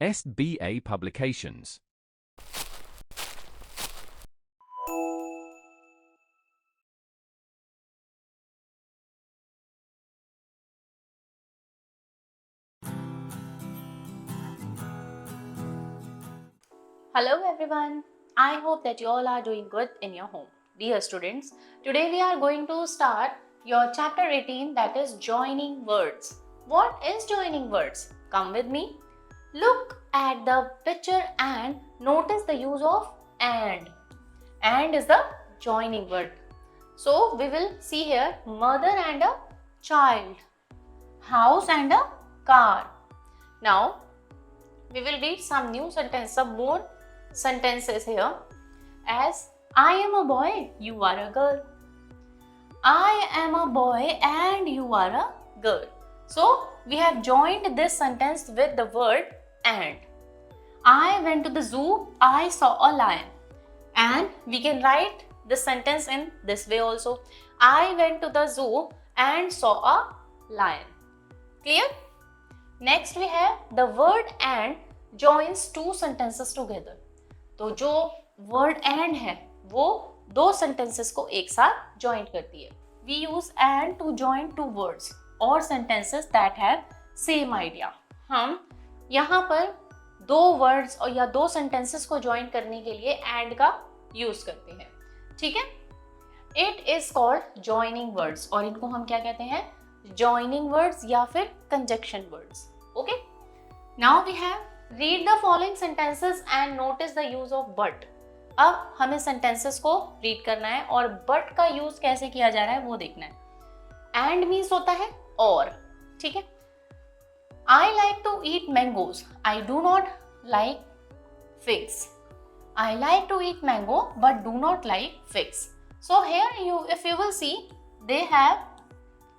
SBA Publications. Hello everyone. I hope that you all are doing good in your home. Dear students, today we are going to start your chapter 18, that is joining words. What is joining words? Come with me. Look at the picture and notice the use of and. And is the joining word. So we will see here mother and a child, house and a car. Now we will read some new sentence, some more sentences here, as I am a boy, you are a girl. I am a boy and you are a girl. So we have joined this sentence with the word and. I went to the zoo, I saw a lion. And we can write this sentence in this way also. I went to the zoo and saw a lion. Clear? Next we have the word and joins two sentences together. तो जो word and है वो दो sentences को एक साथ join करती है. We use and to join two words or sentences that have same idea. हम यहाँ पर दो words और या दो sentences को join करने के लिए and का use करते हैं. ठीक है? It is called joining words और इनको हम क्या कहते हैं? Joining words या फिर conjunction words. Okay? Now we have read the following sentences and notice the use of but. अब हमें sentences को read करना है और but का use कैसे किया जा रहा है वो देखना है. And means होता है और. ठीक है? I like to eat mangoes. I do not like figs. I like to eat mango but do not like figs. So here if you will see, they have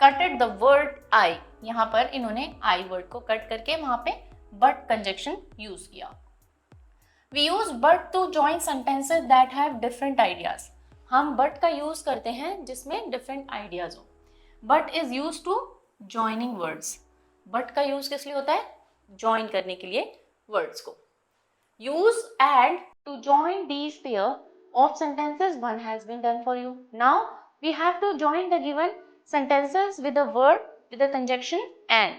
cutted the word I. यहाँ पर इन्होंने I word को cut करके वहाँ पे but conjunction use किया. We use but to join sentences that have different ideas. हम but का use करते हैं जिसमें different ideas हो. But is used to joining words. But का use किस लिए होता है? Join करने के लिए words को. Use and to join these pair of sentences. One has been done for you. Now we have to join the given sentences with a word with the conjunction and.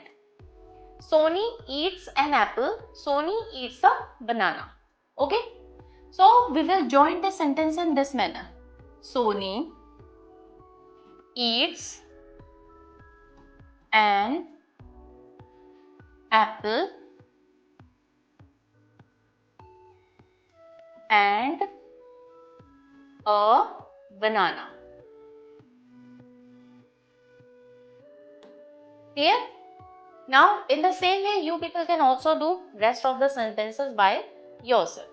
Sony eats an apple. Sony eats a banana. Okay? So we will join the sentence in this manner. Sony eats an apple and a banana. Clear? Now, in the same way, you people can also do rest of the sentences by yourself.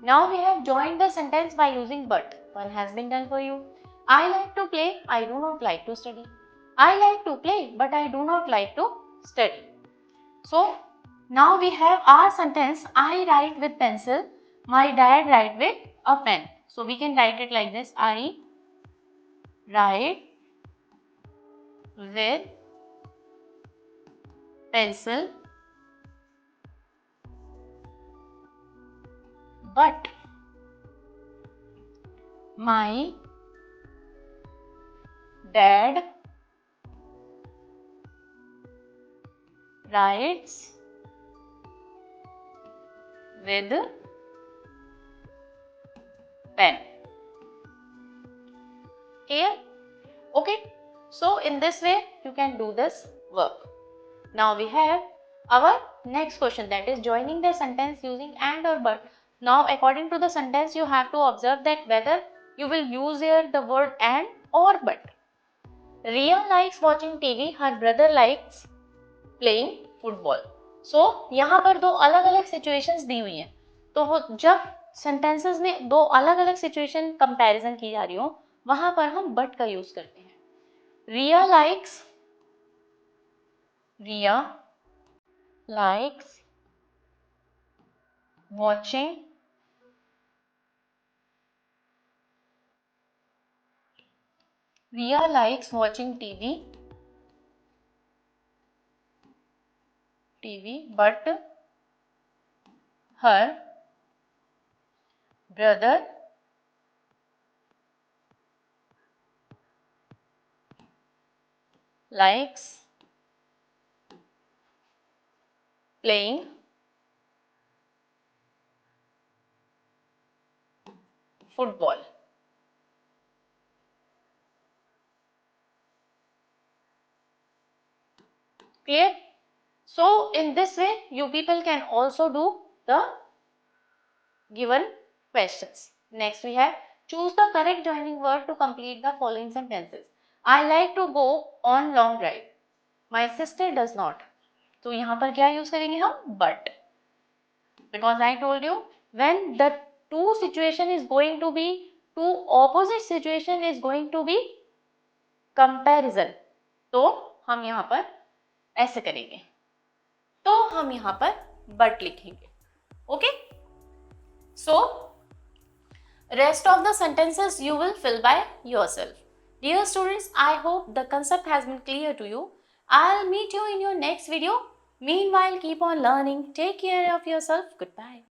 Now we have joined the sentence by using but. One has been done for you. I like to play, I do not like to study. I like to play, but I do not like to study. So, now we have our sentence, I write with pencil, my dad write with a pen. So, we can write it like this, I write with pencil but my dad writes with pen. Clear? Okay. So in this way you can do this work. Now we have our next question, that is joining the sentence using and or but. Now according to the sentence you have to observe that whether you will use here the word and or but. Riya likes watching TV, her brother likes playing football. So यहाँ पर दो अलग अलग situations दी हुई हैं, तो जब sentences में दो अलग अलग situation comparison की जा रही हो वहां पर हम but का use करते हैं. Riya likes watching Riya likes watching TV but her brother likes playing football. Clear? So in this way, you people can also do the given questions. Next we have choose the correct joining word to complete the following sentences. I like to go on long drive. My sister does not. तो यहाँ पर क्या use करेंगे हम? But. Because I told you when the two situation is going to be two opposite situation is going to be comparison. तो हम यहाँ पर ऐसे करेंगे. तो हम यहाँ पर but लिखेंगे. Okay? So, rest of the sentences you will fill by yourself. Dear students, I hope the concept has been clear to you. I'll meet you in your next video. Meanwhile, keep on learning. Take care of yourself. Goodbye.